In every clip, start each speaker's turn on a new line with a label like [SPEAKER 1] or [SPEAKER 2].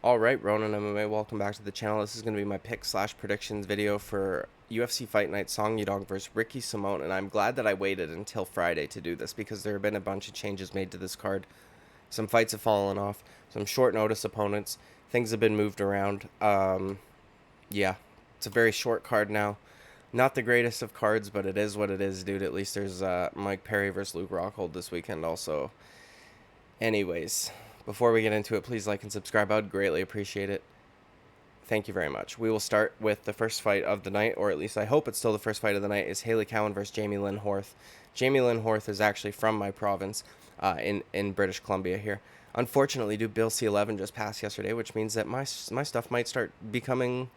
[SPEAKER 1] Alright, Ronan MMA, welcome back to the channel. This is going to be my pick/predictions video for UFC Fight Night Song Yadong versus Ricky Simone, and I'm glad that I waited until Friday to do this because there have been a bunch of changes made to this card. Some fights have fallen off, some short notice opponents, things have been moved around. Yeah, it's a very short card now. Not the greatest of cards, but it is what it is, dude. At least there's Mike Perry versus Luke Rockhold this weekend also. Anyways, before we get into it, please like and subscribe. I would greatly appreciate it. Thank you very much. We will start with the first fight of the night, or at least I hope it's still the first fight of the night, is Hayley Cowan versus Jamie Lynn Horth. Jamie Lynn Horth is actually from my province in British Columbia here. Unfortunately, Bill C-11 just passed yesterday, which means that my stuff might start becoming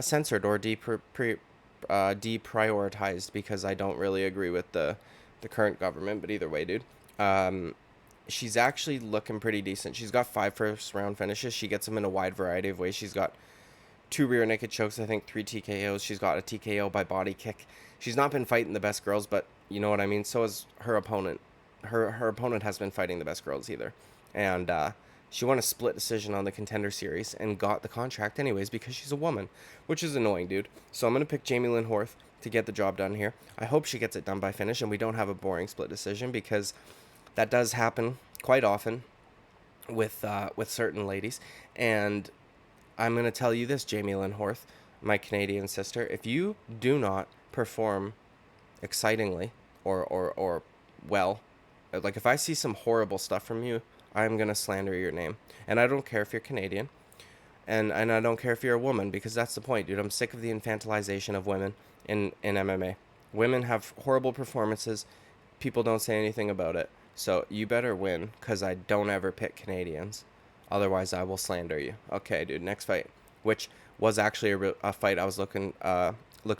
[SPEAKER 1] censored or deprioritized because I don't really agree with the current government. But either way, dude. She's actually looking pretty decent. She's got 5 first-round finishes. She gets them in a wide variety of ways. She's got 2 rear naked chokes, I think 3 TKOs. She's got a TKO by body kick. She's not been fighting the best girls, but you know what I mean? So is her opponent. Her opponent has been fighting the best girls either. And she won a split decision on the Contender Series and got the contract anyways because she's a woman, which is annoying, dude. So I'm going to pick Jamie Lynn Horth to get the job done here. I hope she gets it done by finish and we don't have a boring split decision because that does happen quite often with certain ladies. And I'm going to tell you this, Jamie Lynn Horth, my Canadian sister, if you do not perform excitingly or well, like if I see some horrible stuff from you, I'm going to slander your name. And I don't care if you're Canadian, and I don't care if you're a woman, because that's the point, dude. I'm sick of the infantilization of women in MMA. Women have horrible performances. People don't say anything about it. So you better win, because I don't ever pick Canadians. Otherwise, I will slander you. Okay, dude, next fight, which was actually a fight I was looking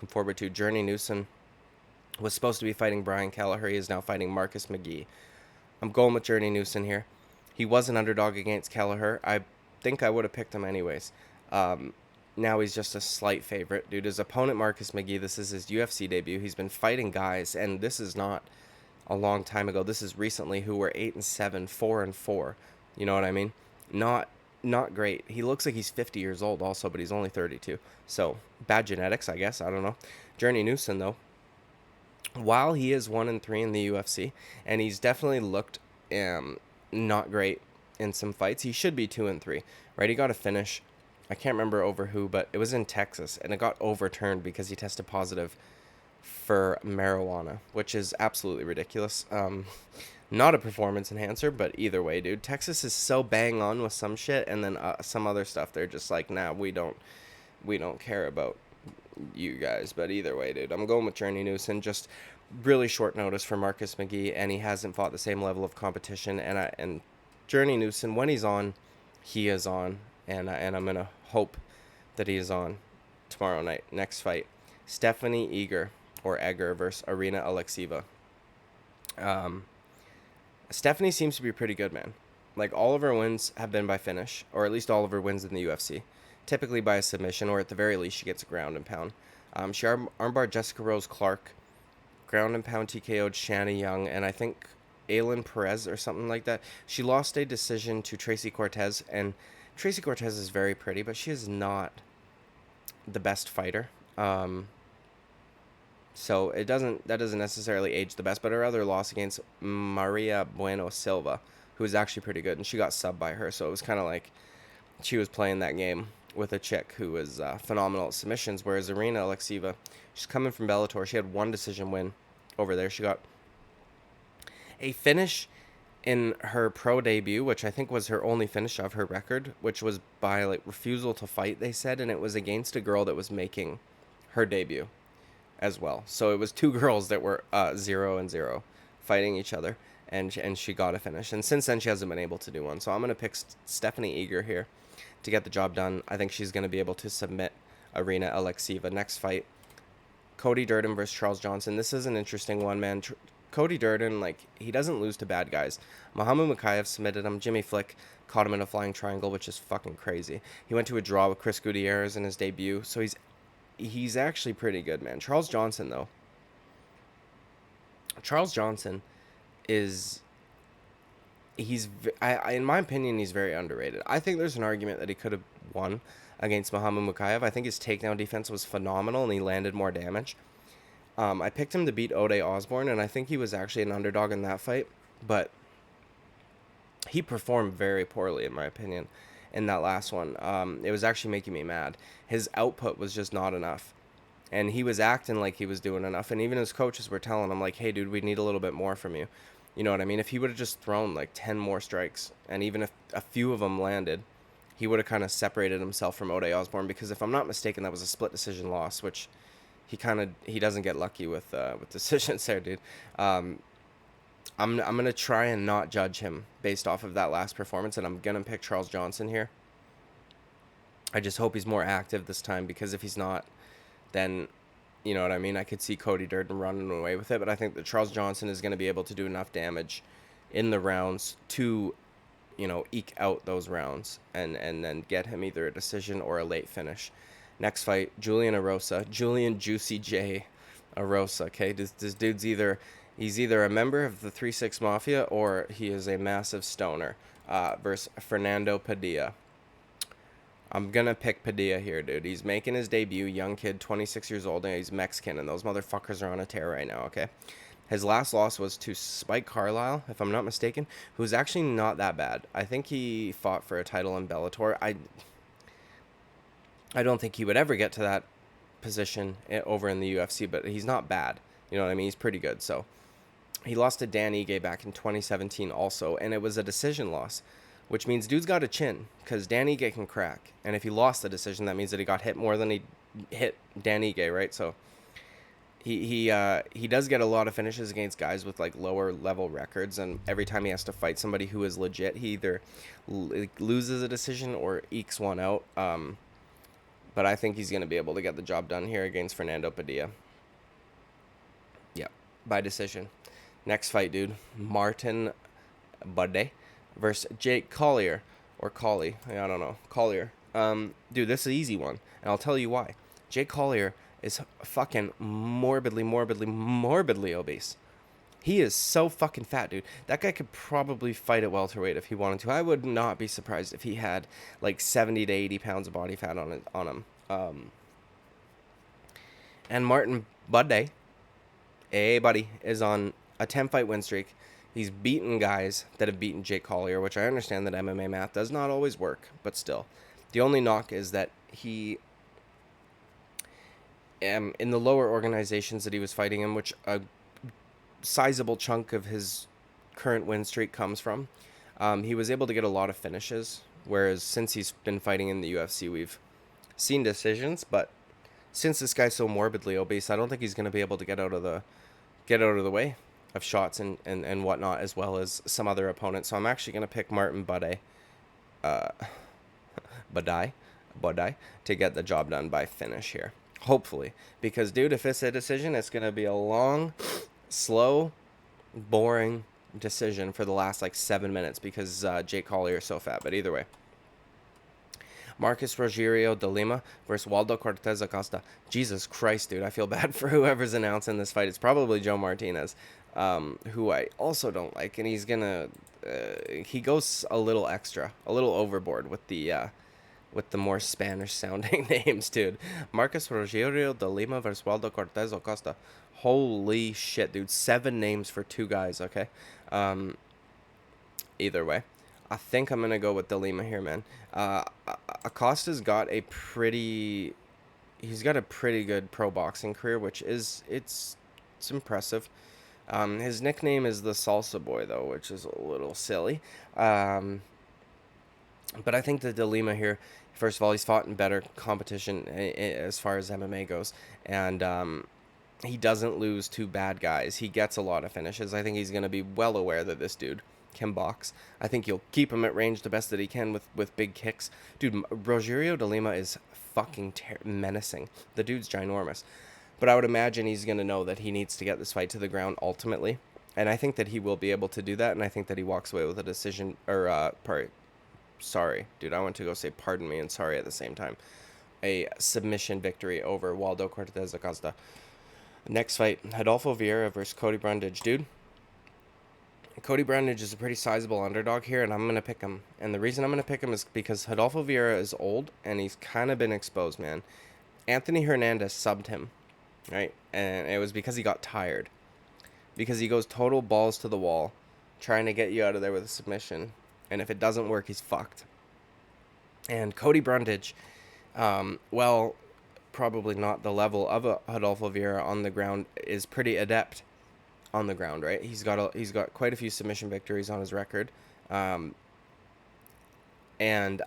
[SPEAKER 1] forward to. Journey NEWSON was supposed to be fighting Brian Kelleher. He is now fighting Marcus McGhee. I'm going with Journey NEWSON here. He was an underdog against Kelleher. I think I would have picked him anyways. Now he's just a slight favorite. Dude, his opponent, Marcus McGhee, this is his UFC debut. He's been fighting guys, and this is not a long time ago. This is recently, who were 8-7, 4-4. You know what I mean? Not great. He looks like he's 50 years old also, but he's only 32. So bad genetics, I guess. I don't know. Journey NEWSON, though, while he is 1-3 in the UFC, and he's definitely looked not great in some fights, he should be 2-3. Right? He got a finish. I can't remember over who, but it was in Texas, and it got overturned because he tested positive for marijuana, which is absolutely ridiculous. Not a performance enhancer, but either way, dude, Texas is so bang on with some shit, and then some other stuff they're just like, nah, we don't care about you guys. But either way, dude, I'm going with Journey NEWSON. Just really short notice for Marcus McGhee, and he hasn't fought the same level of competition. And Journey NEWSON, when he's on, he is on, and I'm gonna hope that he is on tomorrow night. Next fight, Stephanie Egger versus Irina Alekseeva. Stephanie seems to be pretty good, man. Like, all of her wins have been by finish, or at least all of her wins in the UFC. Typically by a submission, or at the very least, she gets a ground and pound. She armbarred Jessica Rose Clark, ground and pound TKO'd Shanna Young, and I think Aylin Perez or something like that. She lost a decision to Tracy Cortez, and Tracy Cortez is very pretty, but she is not the best fighter. So that doesn't necessarily age the best. But her other loss against Maria Bueno Silva, who is actually pretty good, and she got subbed by her. So it was kind of like she was playing that game with a chick who was phenomenal at submissions. Whereas Irina Alekseeva, she's coming from Bellator. She had 1 decision win over there. She got a finish in her pro debut, which I think was her only finish of her record, which was by like refusal to fight, they said, and it was against a girl that was making her debut as well. So it was 2 girls that were 0-0 fighting each other, and she got a finish. And since then, she hasn't been able to do one. So I'm going to pick Stephanie Egger here to get the job done. I think she's going to be able to submit Irina Alekseeva. Next fight, Cody Durden versus Charles Johnson. This is an interesting one, man. Cody Durden, like, he doesn't lose to bad guys. Muhammad Mokaev submitted him. Jimmy Flick caught him in a flying triangle, which is fucking crazy. He went to a draw with Chris Gutierrez in his debut, so he's actually pretty good, man. Charles Johnson, though. Charles Johnson is in my opinion, he's very underrated. I think there's an argument that he could have won against Muhammad Mukayev. I think his takedown defense was phenomenal and he landed more damage. I picked him to beat Ode Osborne, and I think he was actually an underdog in that fight, but he performed very poorly, in my opinion, in that last one. It was actually making me mad. His output was just not enough, and he was acting like he was doing enough, and even his coaches were telling him, like, hey, dude, we need a little bit more from you. You know what I mean? If he would have just thrown, like, 10 more strikes, and even if a few of them landed, he would have kind of separated himself from Ode Osborne, because if I'm not mistaken, that was a split decision loss, which he doesn't get lucky with decisions there, dude. I'm gonna try and not judge him based off of that last performance, and I'm gonna pick Charles Johnson here. I just hope he's more active this time, because if he's not, then you know what I mean. I could see Cody Durden running away with it, but I think that Charles Johnson is gonna be able to do enough damage in the rounds to, you know, eke out those rounds and then get him either a decision or a late finish. Next fight, Julian EROSA. Julian Juicy J EROSA, okay? This dude's he's either a member of the 3-6 Mafia or he is a massive stoner versus Fernando Padilla. I'm going to pick Padilla here, dude. He's making his debut, young kid, 26 years old, and he's Mexican, and those motherfuckers are on a tear right now, okay? His last loss was to Spike Carlisle, if I'm not mistaken, who's actually not that bad. I think he fought for a title in Bellator. I don't think he would ever get to that position over in the UFC, but he's not bad. You know what I mean? He's pretty good. So he lost to Dan Ige back in 2017 also, and it was a decision loss, which means dude's got a chin, because Dan Ige can crack. And if he lost the decision, that means that he got hit more than he hit Dan Ige, right? So he does get a lot of finishes against guys with like lower level records, and every time he has to fight somebody who is legit, he either loses a decision or ekes one out. But I think he's going to be able to get the job done here against Fernando Padilla. Yeah, by decision. Next fight, dude. Martin Buday versus Jake Collier. Or Collie. I don't know. Collier. Dude, this is an easy one. And I'll tell you why. Jake Collier is fucking morbidly obese. He is so fucking fat, dude. That guy could probably fight at welterweight if he wanted to. I would not be surprised if he had like 70 to 80 pounds of body fat on him. And Martin Buday, buddy, is on a 10-fight win streak. He's beaten guys that have beaten Jake Collier, which I understand that MMA math does not always work, but still. The only knock is that he, in the lower organizations that he was fighting in, which a sizable chunk of his current win streak comes from, he was able to get a lot of finishes, whereas since he's been fighting in the UFC, we've seen decisions. But since this guy's so morbidly obese, I don't think he's going to be able to get out of the way of shots and whatnot, as well as some other opponents. So I'm actually going to pick Martin Buday to get the job done by finish here, hopefully, because dude, if it's a decision, it's going to be a long, slow, boring decision for the last like 7 minutes, because Jake Collier is so fat. But either way, Marcus Rogerio de Lima versus Waldo Cortez Acosta. Jesus Christ, dude, I feel bad for whoever's announcing this fight. It's probably Joe Martinez, who I also don't like, and he's gonna he goes a little overboard with the more Spanish sounding names, dude. Marcus Rogerio de Lima versus Waldo Cortez Acosta. Holy shit, dude. 7 names for 2 guys, okay? Either way, I think I'm going to go with De Lima here, man. Acosta's got a pretty good pro boxing career, which it's impressive. His nickname is the Salsa Boy, though, which is a little silly. But I think that De Lima here, first of all, he's fought in better competition as far as MMA goes, and he doesn't lose to bad guys. He gets a lot of finishes. I think he's going to be well aware that this dude can box. I think he'll keep him at range the best that he can with big kicks. Dude, Rogerio de Lima is fucking menacing. The dude's ginormous. But I would imagine he's going to know that he needs to get this fight to the ground ultimately. And I think that he will be able to do that, and I think that he walks away with a decision, or, sorry, dude, I want to go say pardon me and sorry at the same time. A submission victory over Waldo Cortez Acosta. Next fight, Adolfo Vieira versus Cody Brundage. Dude, Cody Brundage is a pretty sizable underdog here, and I'm going to pick him. And the reason I'm going to pick him is because Rodolfo Vieira is old, and he's kind of been exposed, man. Anthony Hernandez subbed him, right? And it was because he got tired. Because he goes total balls to the wall, trying to get you out of there with a submission. And if it doesn't work, he's fucked. And Cody Brundage, well, probably not the level of a Rodolfo Vieira on the ground, is pretty adept on the ground, right? He's got quite a few submission victories on his record, and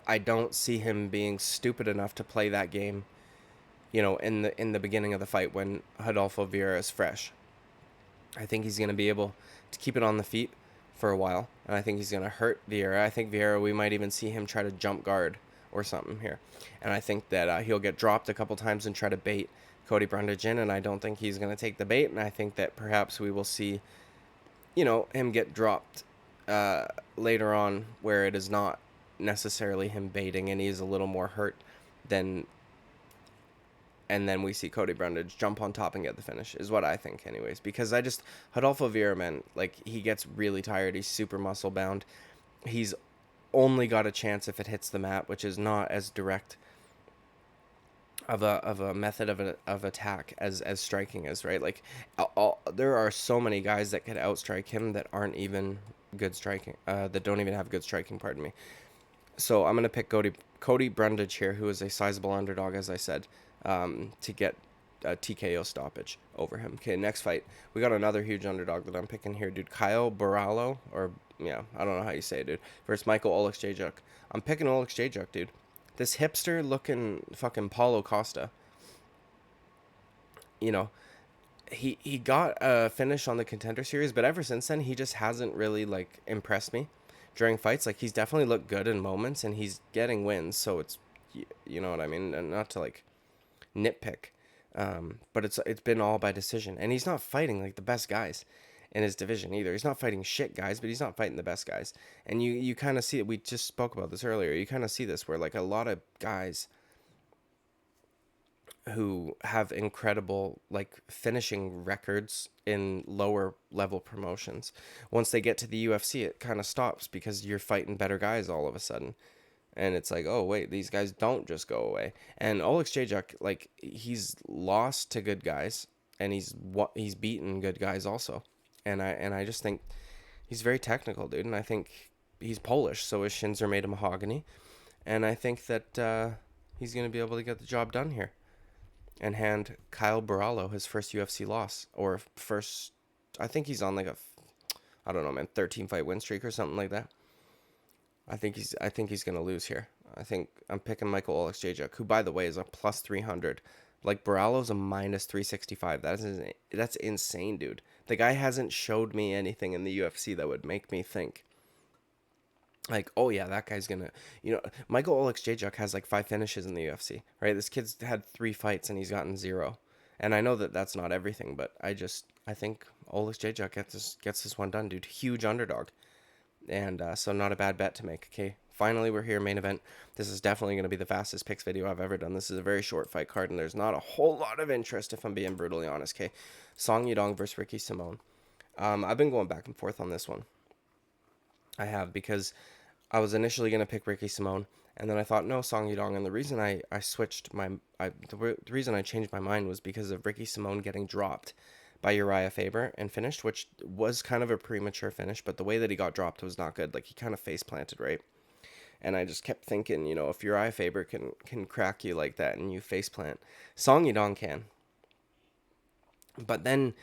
[SPEAKER 1] I don't see him being stupid enough to play that game, in the beginning of the fight when Rodolfo Vieira is fresh. I think he's going to be able to keep it on the feet for a while, and I think he's going to hurt Vieira. I think Vieira, we might even see him try to jump guard or something here, and I think that he'll get dropped a couple times and try to bait Cody Brundage in, and I don't think he's going to take the bait, and I think that perhaps we will see, him get dropped later on where it is not necessarily him baiting and he's a little more hurt than, and then we see Cody Brundage jump on top and get the finish, is what I think anyways, because Rodolfo Vieira, man, like, he gets really tired, he's super muscle bound, he's only got a chance if it hits the mat, which is not as direct of a method of attack as striking is, right? Like, there are so many guys that could outstrike him that aren't even good striking, that don't even have good striking, pardon me. So I'm gonna pick Cody Brundage here, who is a sizable underdog, as I said, to get a TKO stoppage over him. Okay, next fight, we got another huge underdog that I'm picking here, dude. Kyle Barralho, or yeah, I don't know how you say it, dude, versus Michael OLEKSIEJCZUK. I'm picking OLEKSIEJCZUK, dude. This hipster looking fucking Paulo Costa, he got a finish on the Contender Series, but ever since then he just hasn't really, like, impressed me during fights. Like, he's definitely looked good in moments and he's getting wins, so it's, you know what I mean, and not to, like, nitpick, but it's been all by decision, and he's not fighting like the best guys in his division either. He's not fighting shit guys, but he's not fighting the best guys. And you kind of see it. We just spoke about this earlier. You kind of see this where, like, a lot of guys who have incredible, like, finishing records in lower level promotions, once they get to the UFC, it kind of stops because you're fighting better guys all of a sudden. And it's like, oh wait, these guys don't just go away. And OLEKSIEJCZUK, like, he's lost to good guys, and he's beaten good guys also. And I just think he's very technical, dude. And I think he's Polish, so his shins are made of mahogany. And I think that he's gonna be able to get the job done here, and hand Kyle Barralho his first UFC loss, or first. I think he's on, like, I don't know, man, 13 fight win streak or something like that. I think he's gonna lose here. I think I'm picking Michael OLEKSIEJCZUK, who, by the way, is a plus 300. Like, Barralho's a minus 365. That's insane, dude. The guy hasn't showed me anything in the UFC that would make me think, like, oh yeah, that guy's gonna, Michael OLEKSIEJCZUK has like 5 finishes in the UFC, right? This kid's had 3 fights and he's gotten 0. And I know that that's not everything, but I think OLEKSIEJCZUK gets this one done, dude. Huge underdog. And so not a bad bet to make. Okay, finally we're here, main event. This is definitely going to be the fastest picks video I've ever done. This is a very short fight card, and there's not a whole lot of interest, if I'm being brutally honest. Okay, Song Yadong versus Ricky Simone. I've been going back and forth on this one. I have, because I was initially going to pick Ricky Simone, and then I thought, no, Song Yadong. And the reason the reason I changed my mind was because of Ricky Simone getting dropped by Uriah Faber and finished, which was kind of a premature finish, but the way that he got dropped was not good. Like, he kind of face planted, right? And I just kept thinking, if Uriah Faber can crack you like that and you face plant, Song Yadong can. But then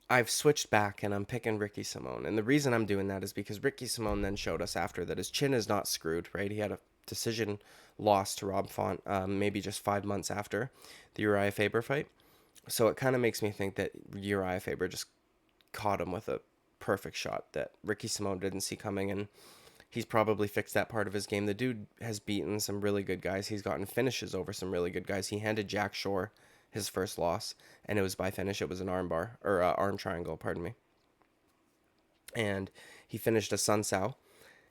[SPEAKER 1] I've switched back and I'm picking Ricky Simone. And the reason I'm doing that is because Ricky Simone then showed us after that his chin is not screwed, right? He had a decision loss to Rob Font maybe just 5 months after the Uriah Faber fight. So it kind of makes me think that Uriah Faber just caught him with a perfect shot that Ricky Simone didn't see coming, and he's probably fixed that part of his game. The dude has beaten some really good guys. He's gotten finishes over some really good guys. He handed Jack Shore his first loss, and it was by finish. It was an arm bar, or arm triangle, pardon me. And he finished a Sun Sao.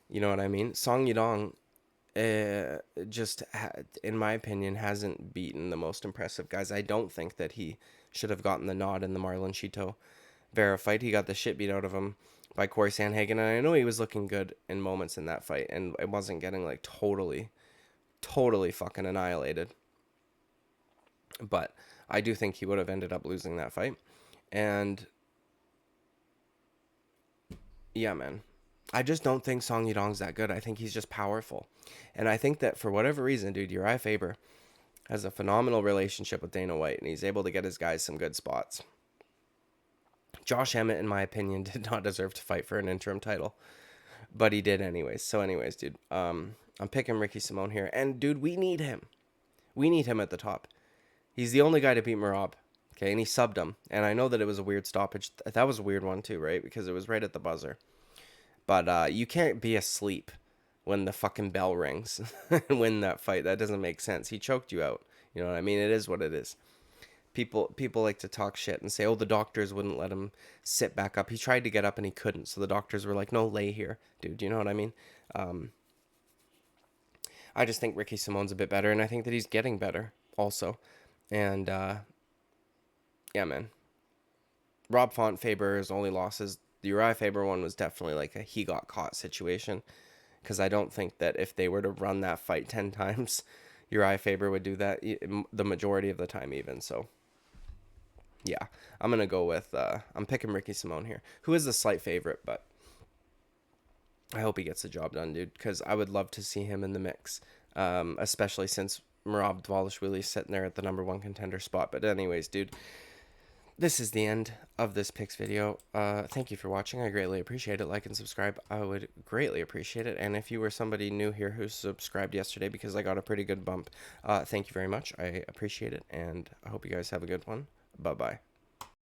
[SPEAKER 1] You know what I mean? Song Yadong in my opinion, hasn't beaten the most impressive guys. I don't think that he should have gotten the nod in the Marlon Chito Vera fight. He got the shit beat out of him by Corey Sandhagen. And I know he was looking good in moments in that fight, and it wasn't getting like totally fucking annihilated. But I do think he would have ended up losing that fight. And yeah, man. I just don't think Song Yadong's that good. I think he's just powerful. And I think that for whatever reason, dude, Uriah Faber has a phenomenal relationship with Dana White, and he's able to get his guys some good spots. Josh Emmett, in my opinion, did not deserve to fight for an interim title, but he did anyways. So anyways, dude, I'm picking Ricky Simón here. And, dude, we need him. We need him at the top. He's the only guy to beat Merab. Okay, and he subbed him. And I know that it was a weird stoppage. That was a weird one too, right? Because it was right at the buzzer. But you can't be asleep when the fucking bell rings and win that fight. That doesn't make sense. He choked you out. You know what I mean? It is what it is. People like to talk shit and say, oh, the doctors wouldn't let him sit back up. He tried to get up and he couldn't. So the doctors were like, no, lay here. Dude, you know what I mean? I just think Ricky Simón's a bit better, and I think that he's getting better also. And, yeah, man. Rob Font, Faber's only losses. The Uriah Faber one was definitely like a he got caught situation. Because I don't think that if they were to run that fight 10 times, Uriah Faber would do that the majority of the time even. So, yeah. I'm going to go with, I'm picking Ricky Simón here. Who is the slight favorite, but I hope he gets the job done, dude. Because I would love to see him in the mix. Especially since Merab Dvalishvili's sitting there at the #1 contender spot. But anyways, dude, this is the end of this picks video. Thank you for watching. I greatly appreciate it. Like and subscribe. I would greatly appreciate it. And if you were somebody new here who subscribed yesterday, because I got a pretty good bump, thank you very much. I appreciate it. And I hope you guys have a good one. Bye-bye.